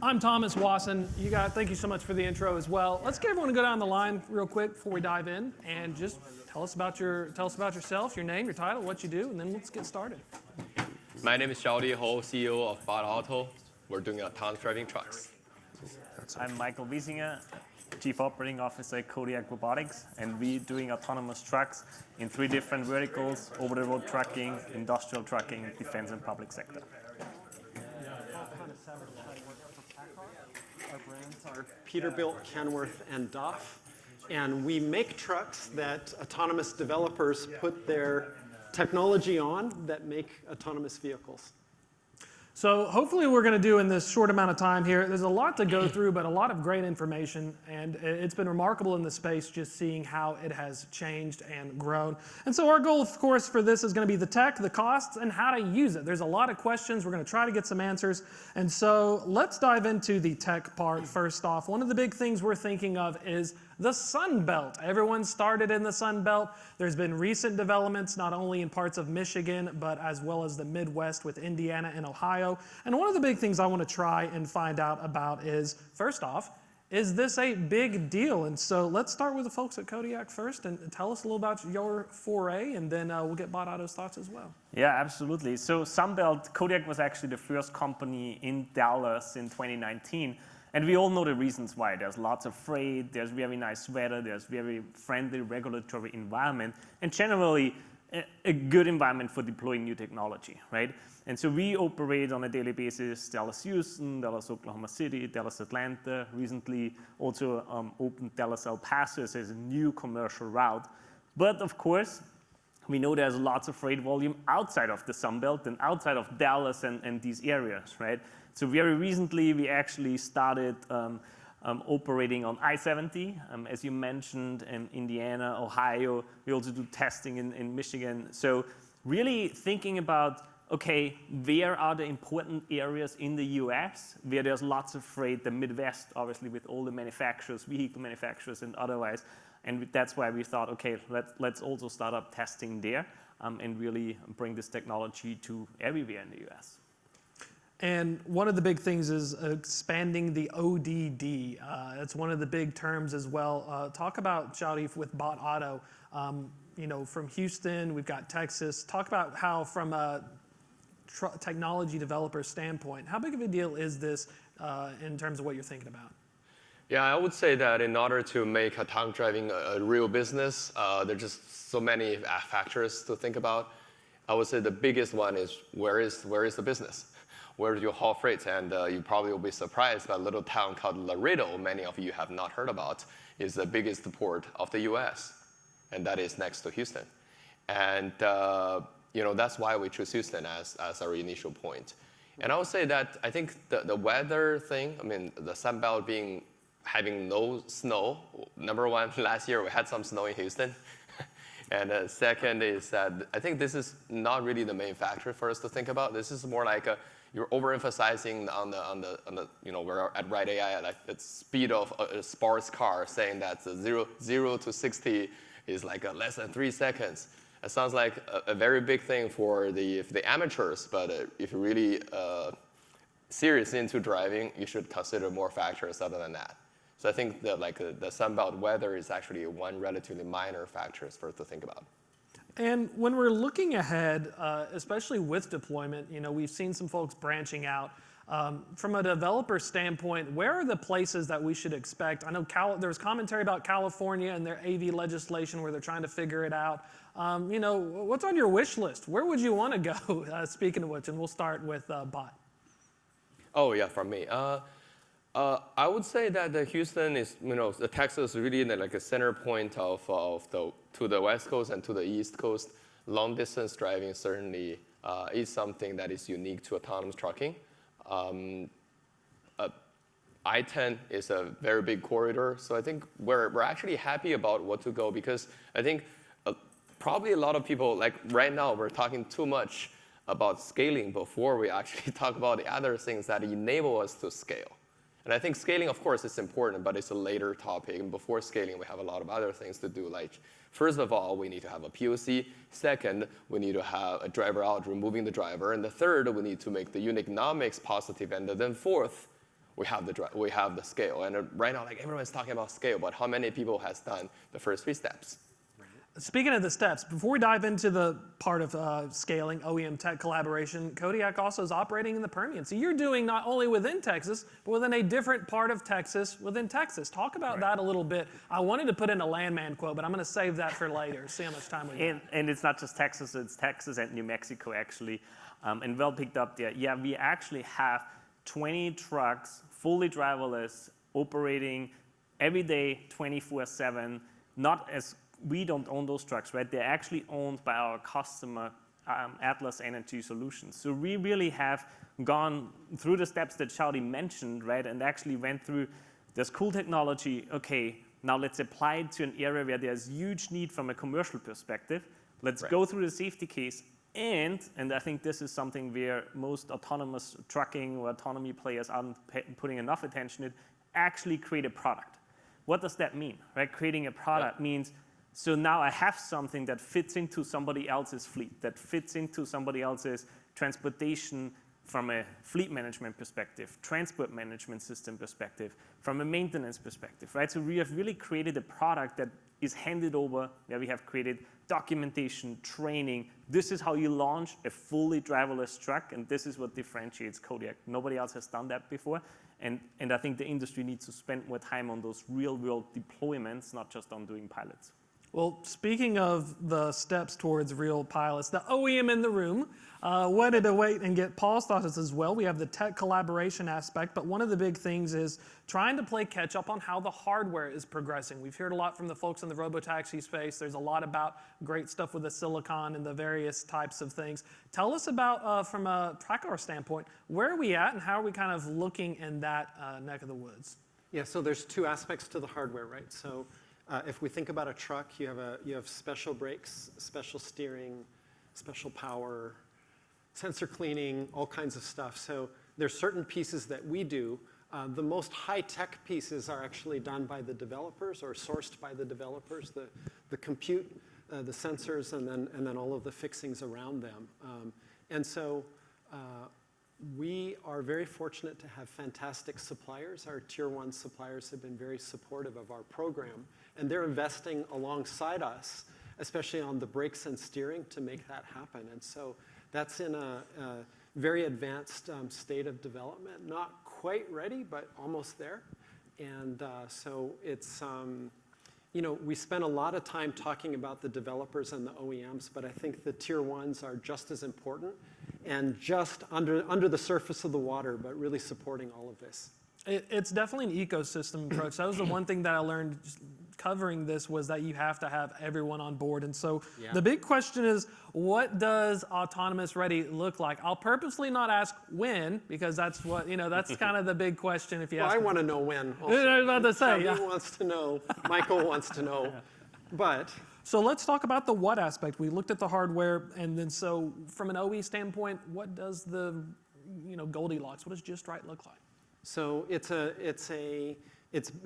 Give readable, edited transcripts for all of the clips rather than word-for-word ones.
I'm Thomas Wasson. Thank you so much for the intro as well. Let's get everyone to go down the line real quick before we dive in, and just tell us about yourself, your name, your title, what you do, and then let's get started. My name is Xiaodi Hou, CEO of BOT Auto. We're doing autonomous driving trucks. I'm Michael Wiesinger, Chief Operating Officer at Kodiak Robotics, and we're doing autonomous trucks in 3 different verticals: over-the-road trucking, industrial trucking, defense, and public sector. Our brands are Peterbilt, Kenworth, and Duff. And we make trucks that autonomous developers put their technology on that make autonomous vehicles. So hopefully we're going to do in this short amount of time here, there's a lot to go through, but a lot of great information. And it's been remarkable in the space just seeing how it has changed and grown. And so our goal, of course, for this is going to be the tech, the costs, and how to use it. There's a lot of questions. We're going to try to get some answers. And so let's dive into the tech part first off. One of the big things we're thinking of is the Sun Belt. Everyone started in the Sun Belt. There's been recent developments, not only in parts of Michigan, but as well as the Midwest with Indiana and Ohio. And one of the big things I want to try and find out about is, first off, is this a big deal? And so let's start with the folks at Kodiak first and tell us a little about your foray, and then we'll get BOT Auto's thoughts as well. Yeah, absolutely. So Sunbelt, Kodiak was actually the first company in Dallas in 2019. And we all know the reasons why. There's lots of freight, there's very nice weather, there's very friendly regulatory environment, and generally a good environment for deploying new technology, right? And so we operate on a daily basis Dallas Houston, Dallas Oklahoma City, Dallas Atlanta, recently also opened Dallas El Paso as a new commercial route. But of course, we know there's lots of freight volume outside of the Sunbelt and outside of Dallas and these areas, right? So very recently, we actually started operating on I-70, as you mentioned, in Indiana, Ohio. We also do testing in Michigan. So really thinking about, okay, where are the important areas in the US where there's lots of freight, the Midwest, obviously, with all the manufacturers, vehicle manufacturers and otherwise. And that's why we thought, okay, let's also start up testing there and really bring this technology to everywhere in the US. And one of the big things is expanding the ODD. That's one of the big terms as well. Talk about, Xiaodi, with BOT Auto, from Houston, we've got Texas. Talk about how, from a technology developer standpoint, how big of a deal is this in terms of what you're thinking about? Yeah, I would say that in order to make autonomous driving a real business, there's just so many factors to think about. I would say the biggest one is where is the business? Where do you haul freight? And you probably will be surprised that a little town called Laredo, many of you have not heard about, is the biggest port of the US. And that is next to Houston. And that's why we chose Houston as our initial point. And I would say that I think the weather thing, the Sun Belt having no snow. Number one, last year we had some snow in Houston. And second is that I think this is not really the main factor for us to think about. This is more like you're overemphasizing on the we're at Ride AI, like the speed of a sports car, saying that 0 to 60 is like less than 3 seconds. It sounds like a very big thing for the amateurs, but if you're really serious into driving, you should consider more factors other than that. So I think that the Sunbelt weather is actually one relatively minor factor for us to think about. And when we're looking ahead, especially with deployment, we've seen some folks branching out. From a developer standpoint, where are the places that we should expect? I know there's commentary about California and their AV legislation where they're trying to figure it out. What's on your wish list? Where would you want to go? Speaking of which, and we'll start with BOT. Oh yeah, from me. I would say that Houston is, the Texas is really like a center point to the West Coast and to the East Coast. Long distance driving certainly is something that is unique to autonomous trucking. I-10 is a very big corridor, so I think we're actually happy about what to go, because I think probably a lot of people, like right now, we're talking too much about scaling before we actually talk about the other things that enable us to scale. And I think scaling, of course, is important, but it's a later topic. And before scaling, we have a lot of other things to do. Like, first of all, we need to have a POC. Second, we need to have a driver out, removing the driver. And the third, we need to make the unit economics positive. And then fourth, we have the scale. And right now, like everyone's talking about scale, but how many people has done the first 3 steps? Speaking of the steps, before we dive into the part of scaling, OEM tech collaboration, Kodiak also is operating in the Permian. So you're doing not only within Texas, but within a different part of Texas within Texas. Talk about that a little bit. I wanted to put in a landman quote, but I'm going to save that for later. See how much time we have. And it's not just Texas, it's Texas and New Mexico, actually. And well picked up there. Yeah, we actually have 20 trucks, fully driverless, operating every day, 24/7, not as we don't own those trucks, right? They're actually owned by our customer, Atlas Energy Solutions. So we really have gone through the steps that Xiaodi mentioned, right? And actually went through this cool technology. Okay, now let's apply it to an area where there's huge need from a commercial perspective. Let's go through the safety case. And I think this is something where most autonomous trucking or autonomy players aren't putting enough attention to, actually create a product. What does that mean, right? Creating a product means, so now I have something that fits into somebody else's fleet, that fits into somebody else's transportation from a fleet management perspective, transport management system perspective, from a maintenance perspective, right? So we have really created a product that is handed over, where we have created documentation, training. This is how you launch a fully driverless truck, and this is what differentiates Kodiak. Nobody else has done that before, and I think the industry needs to spend more time on those real-world deployments, not just on doing pilots. Well, speaking of the steps towards real pilots, the OEM in the room wanted to wait and get Paul's thoughts as well. We have the tech collaboration aspect, but one of the big things is trying to play catch up on how the hardware is progressing. We've heard a lot from the folks in the robotaxi space. There's a lot about great stuff with the silicon and the various types of things. Tell us about, from a PACCAR standpoint, where are we at and how are we kind of looking in that neck of the woods? Yeah, so there's 2 aspects to the hardware, right? So if we think about a truck, you have special brakes, special steering, special power, sensor cleaning, all kinds of stuff. So there's certain pieces that we do. The most high-tech pieces are actually done by the developers or sourced by the developers, the compute, the sensors, and then all of the fixings around them. And so we are very fortunate to have fantastic suppliers. Our tier 1 suppliers have been very supportive of our program, and they're investing alongside us, especially on the brakes and steering, to make that happen. And so that's in a very advanced state of development. Not quite ready, but almost there. And so it's, you know, we spend a lot of time talking about the developers and the OEMs, but I think the tier 1s are just as important and just under the surface of the water, but really supporting all of this. It's definitely an ecosystem approach. That was the one thing that I learned covering this, was that you have to have everyone on board. And so the big question is, what does autonomous ready look like? I'll purposely not ask when, because that's what, you know, that's kind of the big question if you ask I me. want to know when. Also. I was about to say, Xiaodi wants to know. Michael wants to know. But so let's talk about the what aspect. We looked at the hardware, and then so from an OE standpoint, what does the, you know, Goldilocks, what does just right look like? So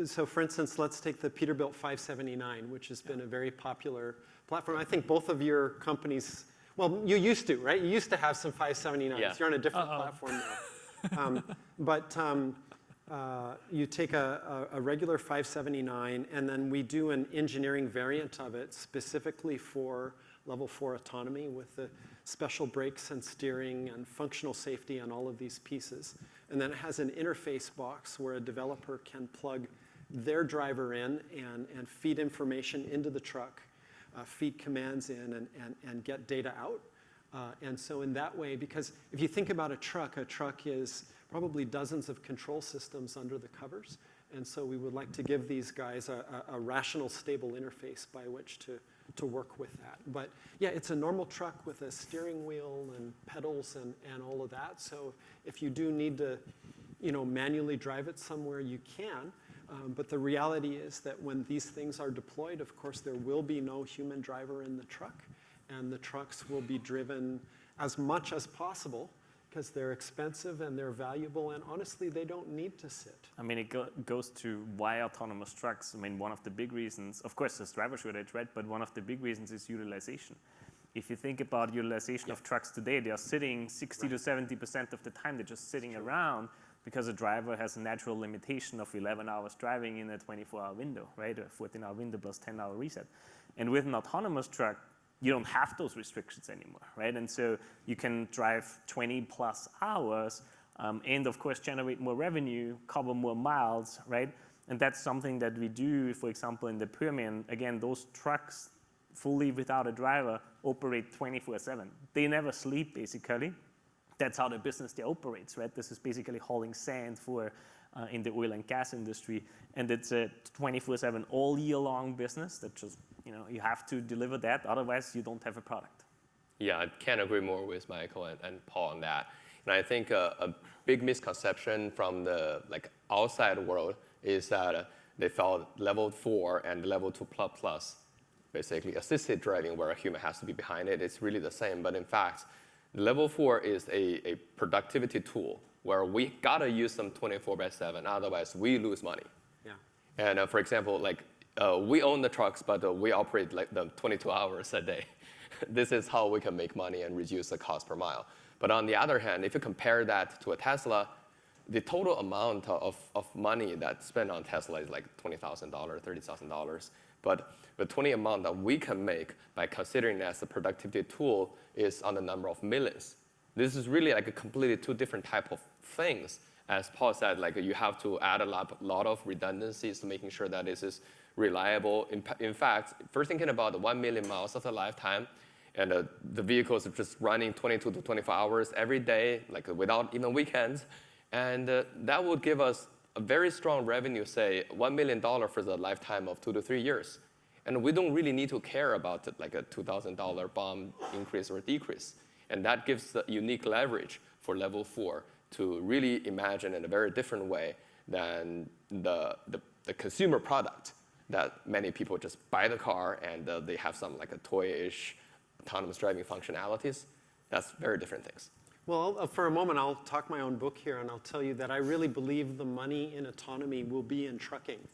so for instance, let's take the Peterbilt 579, which has been a very popular platform. I think both of your companies, well, you used to, right? You used to have some 579s. Yeah. You're on a different platform now. But you take a regular 579, and then we do an engineering variant of it specifically for level 4 autonomy with the special brakes and steering and functional safety and all of these pieces. And then it has an interface box where a developer can plug their driver in and feed information into the truck, feed commands in, and get data out. And so in that way, because if you think about a truck is probably dozens of control systems under the covers. And so we would like to give these guys a rational, stable interface by which to work with that. But yeah, it's a normal truck with a steering wheel and pedals and all of that. So if you do need to, you know, manually drive it somewhere, you can. But the reality is that when these things are deployed, of course, there will be no human driver in the truck. And the trucks will be driven as much as possible because they're expensive and they're valuable. And honestly, they don't need to sit. I mean, it goes to why autonomous trucks. I mean, one of the big reasons, of course, there's driver shortage, right? But one of the big reasons is utilization. If you think about utilization of trucks today, they are sitting 60 to 70% of the time. They're just sitting around. because a driver has a natural limitation of 11 hours driving in a 24-hour window, right? A 14-hour window plus 10-hour reset. And with an autonomous truck, you don't have those restrictions anymore, right? And so you can drive 20 plus hours and of course generate more revenue, cover more miles, right? And that's something that we do, for example, in the Permian. Again, those trucks fully without a driver operate 24/7. They never sleep, basically. That's how the business there operates, right? This is basically hauling sand for in the oil and gas industry. And it's a 24/7 all year long business that just, you have to deliver that, otherwise you don't have a product. Yeah, I can't agree more with Michael and Paul on that. And I think a big misconception from the outside world is that they felt level 4 and level 2++, basically assisted driving where a human has to be behind it. It's really the same, but in fact, level 4 is a productivity tool where we gotta use them 24/7, otherwise we lose money. Yeah. And for example, we own the trucks, but we operate them 22 hours a day. This is how we can make money and reduce the cost per mile. But on the other hand, if you compare that to a Tesla, the total amount of money that's spent on Tesla is like $20,000, $30,000. But the 20 amount that we can make by considering it as a productivity tool is on the number of millions. This is really like a completely two different type of things. As Paul said, you have to add a lot of redundancies to making sure that this is reliable. In fact, first thinking about the 1 million miles of the lifetime, and the vehicles are just running 22 to 24 hours every day, without even weekends. And that would give us a very strong revenue, say $1 million for the lifetime of 2 to 3 years. And we don't really need to care about a $2,000 BOM increase or decrease. And that gives the unique leverage for level 4 to really imagine in a very different way than the consumer product that many people just buy the car and they have some a toy-ish autonomous driving functionalities. That's very different things. Well, for a moment, I'll talk my own book here, and I'll tell you that I really believe the money in autonomy will be in trucking.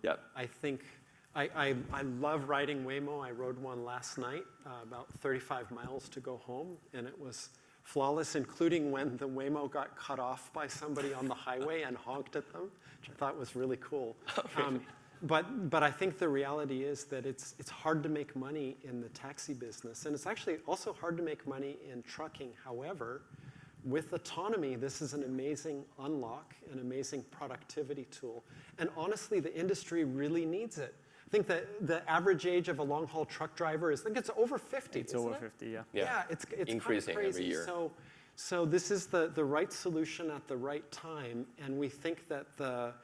Yep. I think I love riding Waymo. I rode one last night, about 35 miles to go home, and it was flawless, including when the Waymo got cut off by somebody on the highway and honked at them, which I thought was really cool. Really? But I think the reality is that it's hard to make money in the taxi business, and it's actually also hard to make money in trucking. However, with autonomy, this is an amazing unlock, an amazing productivity tool. And honestly, the industry really needs it. I think that the average age of a long-haul truck driver is, I think it's over 50. It's over 50, yeah. Yeah, it's increasing kind of crazy. every year. So this is the right solution at the right time, and we think that the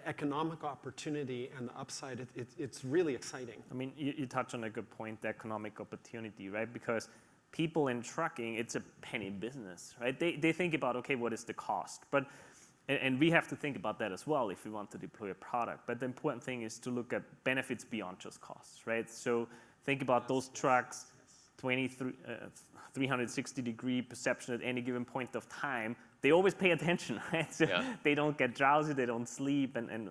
economic opportunity and the upside, it's really exciting. I mean, you touch on a good point, the economic opportunity, right? Because people in trucking, it's a penny business, right? They think about, okay, what is the cost? And we have to think about that as well if we want to deploy a product. But the important thing is to look at benefits beyond just costs, right? So think about those trucks, 360-degree perception at any given point of time. They always pay attention, right? So they don't get drowsy, they don't sleep, and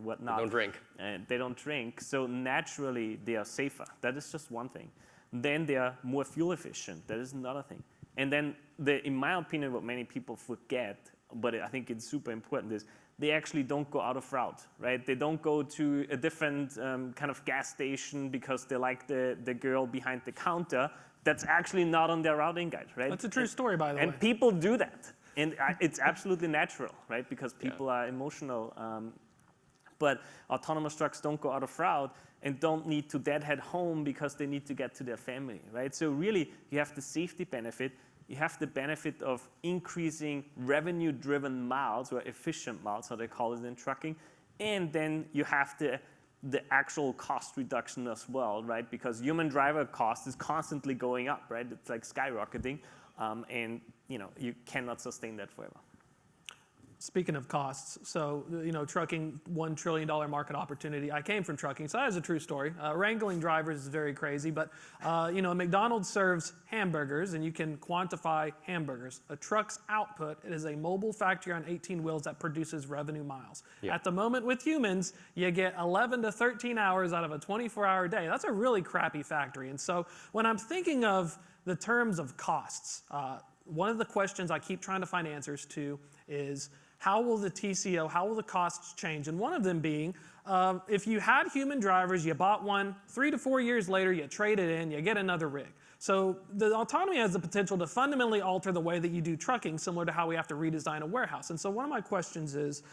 whatnot. They don't drink. They don't drink. So naturally, they are safer. That is just one thing. Then they are more fuel efficient. That is another thing. And then, in my opinion, what many people forget, but I think it's super important, is they actually don't go out of route, right? They don't go to a different kind of gas station because they like the girl behind the counter. That's actually not on their routing guide, right? That's a true story, by the way. And people do that. And it's absolutely natural, right? Because people are emotional. But autonomous trucks don't go out of route and don't need to deadhead home because they need to get to their family, right? So really, you have the safety benefit. You have the benefit of increasing revenue-driven miles, or efficient miles, how they call it in trucking. And then you have the actual cost reduction as well, right? Because human driver cost is constantly going up, right? It's like skyrocketing. And you cannot sustain that forever. Speaking of costs, so trucking, $1 trillion market opportunity. I came from trucking, so that is a true story. Wrangling drivers is very crazy, but McDonald's serves hamburgers, and you can quantify hamburgers. A truck's output, it is a mobile factory on 18 wheels that produces revenue miles. Yeah. At the moment with humans, you get 11 to 13 hours out of a 24-hour day. That's a really crappy factory. And so when I'm thinking of the terms of costs, one of the questions I keep trying to find answers to is, how will the TCO, how will the costs change? And one of them being, if you had human drivers, you bought one, 3 to 4 years later, you trade it in, you get another rig. So the autonomy has the potential to fundamentally alter the way that you do trucking, similar to how we have to redesign a warehouse. And so one of my questions is,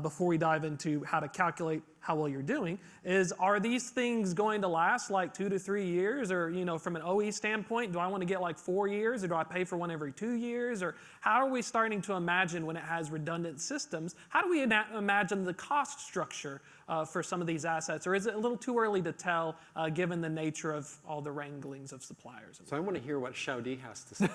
before we dive into how to calculate how well you're doing, is, are these things going to last like 2 to 3 years? Or, from an OE standpoint, do I want to get like 4 years, or do I pay for one every 2 years? Or how are we starting to imagine, when it has redundant systems, how do we imagine the cost structure for some of these assets? Or is it a little too early to tell, given the nature of all the wranglings of suppliers? So I want to hear what Xiaodi has to say.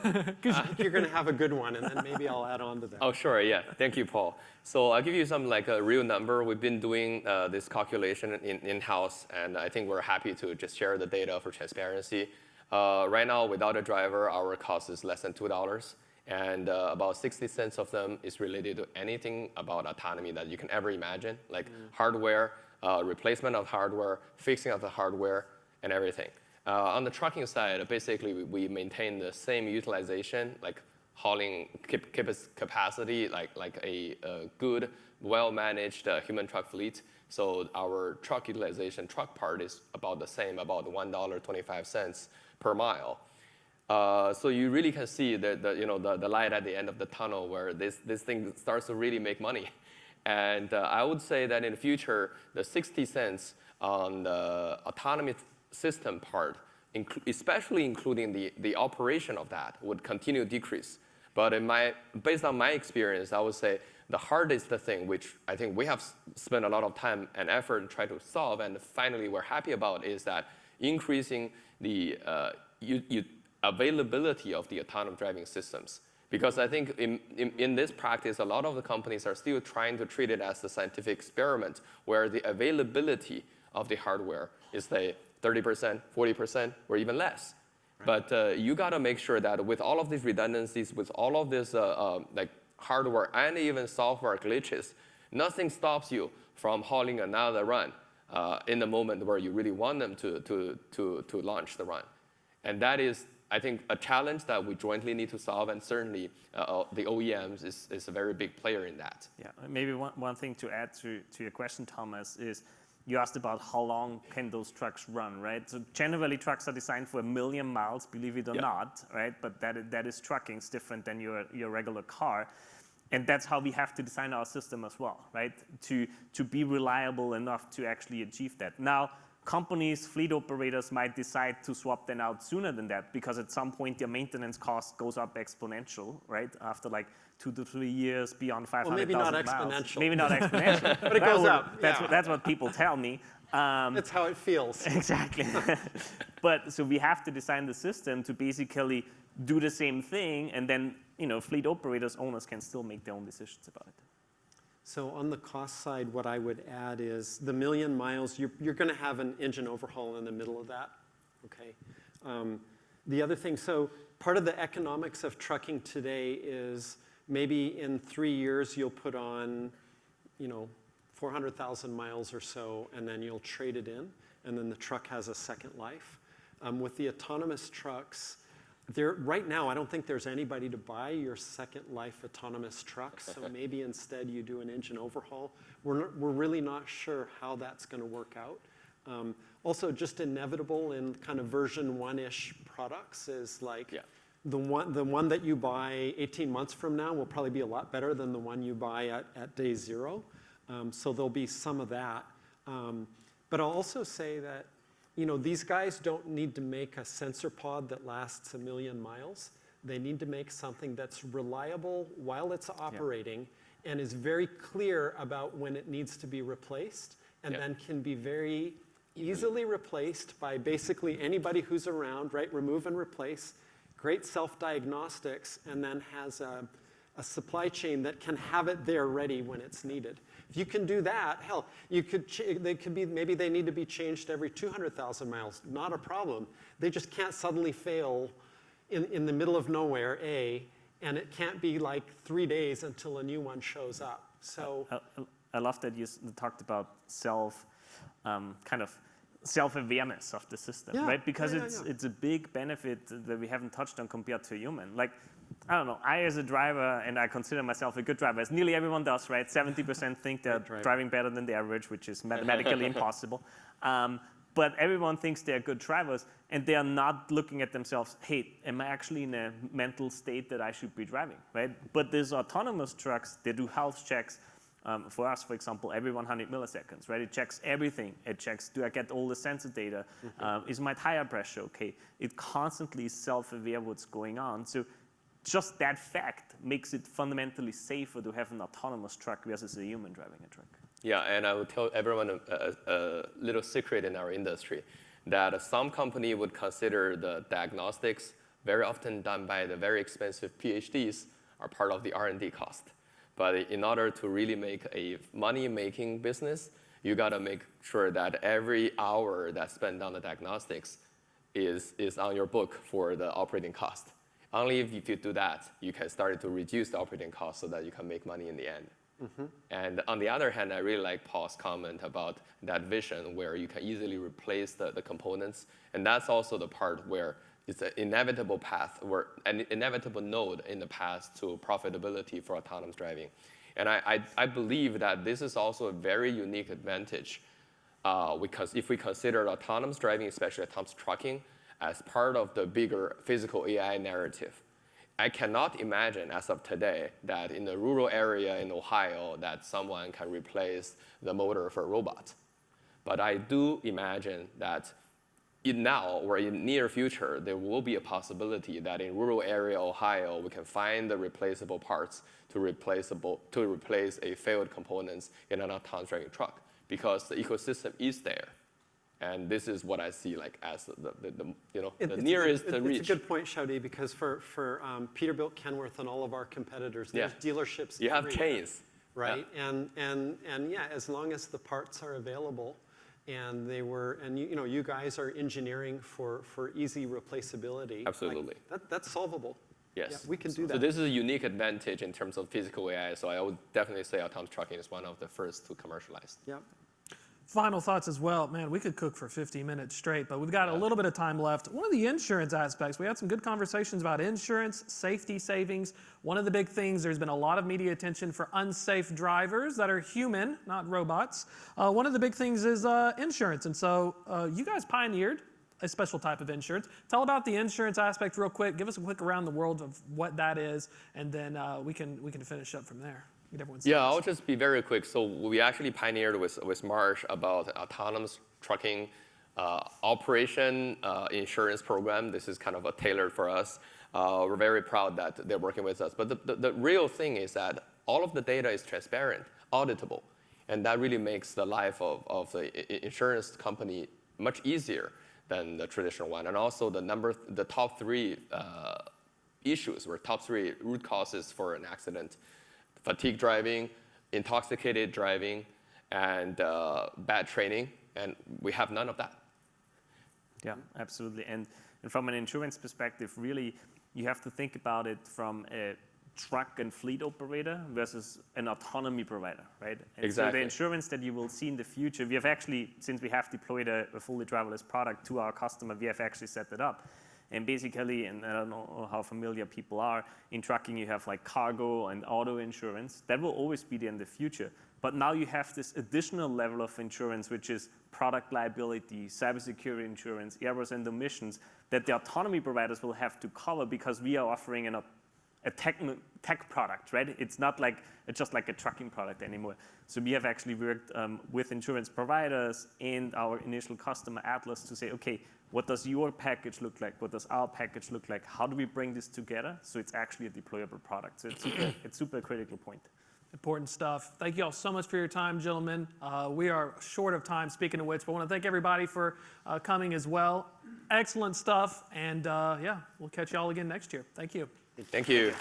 You're going to have a good one, and then maybe I'll add on to that. Oh, sure, yeah. Thank you, Paul. So I'll give you some like a real number. We've been doing this calculation in-house, and I think we're happy to just share the data for transparency. Right now, without a driver, our cost is less than $2, and about 60 cents of them is related to anything about autonomy that you can ever imagine, like hardware, replacement of hardware, fixing of the hardware, and everything. On the trucking side, basically, we maintain the same utilization, like hauling capacity, like a good, well-managed human truck fleet. So our truck utilization, truck part is about the same, about $1.25 per mile. So you really can see the light at the end of the tunnel, where this thing starts to really make money. And I would say that in the future, the 60 cents on the autonomy system part, especially including the operation of that, would continue to decrease. But based on my experience, I would say the hardest thing, which I think we have spent a lot of time and effort to try to solve, and finally we're happy about, is that increasing the availability of the autonomous driving systems. Because I think in this practice, a lot of the companies are still trying to treat it as a scientific experiment, where the availability of the hardware is, say, 30%, 40%, or even less. Right. But you got to make sure that with all of these redundancies, with all of this like hardware and even software glitches, nothing stops you from hauling another run in the moment where you really want them to launch the run. And that is, I think, a challenge that we jointly need to solve, and certainly the OEMs is a very big player in that. Yeah, maybe one thing to add to your question, Thomas, is you asked about how long can those trucks run, right? So generally, trucks are designed for 1 million miles, believe it or not, right? But that is trucking. It's different than your regular car. And that's how we have to design our system as well, right? To be reliable enough to actually achieve that. Now, companies, fleet operators might decide to swap them out sooner than that, because at some point their maintenance cost goes up exponential, right? After like 2 to 3 years, beyond 500,000 maybe not miles. exponential. Maybe not exponential. But it goes up. That's what people tell me. That's how it feels. Exactly. But so we have to design the system to basically do the same thing, and then fleet operators, owners can still make their own decisions about it. So on the cost side, what I would add is the 1 million miles, you're going to have an engine overhaul in the middle of that, okay? The other thing, so part of the economics of trucking today is maybe in 3 years you'll put on, 400,000 miles or so, and then you'll trade it in, and then the truck has a second life. With the autonomous trucks, right now, I don't think there's anybody to buy your second life autonomous truck, so maybe instead you do an engine overhaul. We're really not sure how that's going to work out. Also, just inevitable in kind of version 1-ish products is like the one that you buy 18 months from now will probably be a lot better than the one you buy at day 0. So there'll be some of that. But I'll also say that these guys don't need to make a sensor pod that lasts 1 million miles. They need to make something that's reliable while it's operating and is very clear about when it needs to be replaced, and then can be very easily replaced by basically anybody who's around, right? Remove and replace, great self-diagnostics, and then has a supply chain that can have it there ready when it's needed. If you can do that, hell, maybe they need to be changed every 200,000 miles. Not a problem. They just can't suddenly fail in the middle of nowhere, and it can't be like 3 days until a new one shows up. So I love that you talked about self-awareness of the system, right? Because it's a big benefit that we haven't touched on compared to a human. Like, I don't know. I, as a driver, and I consider myself a good driver, as nearly everyone does, right? 70% think they're driving better than the average, which is mathematically impossible. But everyone thinks they're good drivers, and they are not looking at themselves, hey, am I actually in a mental state that I should be driving, right? But there's autonomous trucks, they do health checks. For us, for example, every 100 milliseconds, right? It checks everything. It checks, do I get all the sensor data? Is my tire pressure okay? It constantly is self-aware what's going on. So just that fact makes it fundamentally safer to have an autonomous truck versus a human driving a truck. Yeah, and I will tell everyone a little secret in our industry, that some company would consider the diagnostics very often done by the very expensive PhDs are part of the R&D cost. But in order to really make a money-making business, you got to make sure that every hour that's spent on the diagnostics is on your book for the operating cost. Only if you do that, you can start to reduce the operating cost so that you can make money in the end. And on the other hand, I really like Paul's comment about that vision where you can easily replace the components. And that's also the part where it's an inevitable path, or an inevitable node in the path to profitability for autonomous driving. And I believe that this is also a very unique advantage because if we consider autonomous driving, especially autonomous trucking, as part of the bigger physical AI narrative. I cannot imagine as of today that in a rural area in Ohio that someone can replace the motor for a robot. But I do imagine that in now or in near future, there will be a possibility that in rural area Ohio, we can find the replaceable parts to replace a failed components in an autonomous driving truck because the ecosystem is there. And this is what I see like as the nearest to reach. It's a good point, Xiaodi, because for Peterbilt, Kenworth, and all of our competitors, there's dealerships. You have chains. Right, and yeah, as long as the parts are available, and you guys are engineering for easy replaceability. Absolutely. Like, that's solvable. Yes. Yeah, we can do that. So this is a unique advantage in terms of physical AI. So I would definitely say autonomous trucking is one of the first to commercialize. Yeah. Final thoughts as well. Man, we could cook for 50 minutes straight, but we've got a little bit of time left. One of the insurance aspects, we had some good conversations about insurance, safety savings. One of the big things, there's been a lot of media attention for unsafe drivers that are human, not robots. One of the big things is insurance. And so you guys pioneered a special type of insurance. Tell about the insurance aspect real quick. Give us a quick around the world of what that is, and then we can finish up from there. Yeah, I'll just be very quick. So we actually pioneered with Marsh about autonomous trucking operation insurance program. This is kind of tailored for us. We're very proud that they're working with us. But the real thing is that all of the data is transparent, auditable. And that really makes the life of the insurance company much easier than the traditional one. And also the top three issues, or top three root causes for an accident: fatigue driving, intoxicated driving, and bad training, and we have none of that. Yeah, absolutely. And from an insurance perspective, really, you have to think about it from a truck and fleet operator versus an autonomy provider, right? And exactly. So the insurance that you will see in the future, we have actually, since we have deployed a fully driverless product to our customer, we have actually set it up. And basically, and I don't know how familiar people are, in trucking you have like cargo and auto insurance. That will always be there in the future. But now you have this additional level of insurance, which is product liability, cybersecurity insurance, errors and omissions, that the autonomy providers will have to cover because we are offering a tech product, right? It's not like just like a trucking product anymore. So we have actually worked with insurance providers and our initial customer Atlas to say, okay, what does your package look like? What does our package look like? How do we bring this together so it's actually a deployable product? So it's super critical point. Important stuff. Thank you all so much for your time, gentlemen. We are short of time, speaking of which, but I want to thank everybody for coming as well. Excellent stuff, and yeah, we'll catch you all again next year. Thank you. Thank you.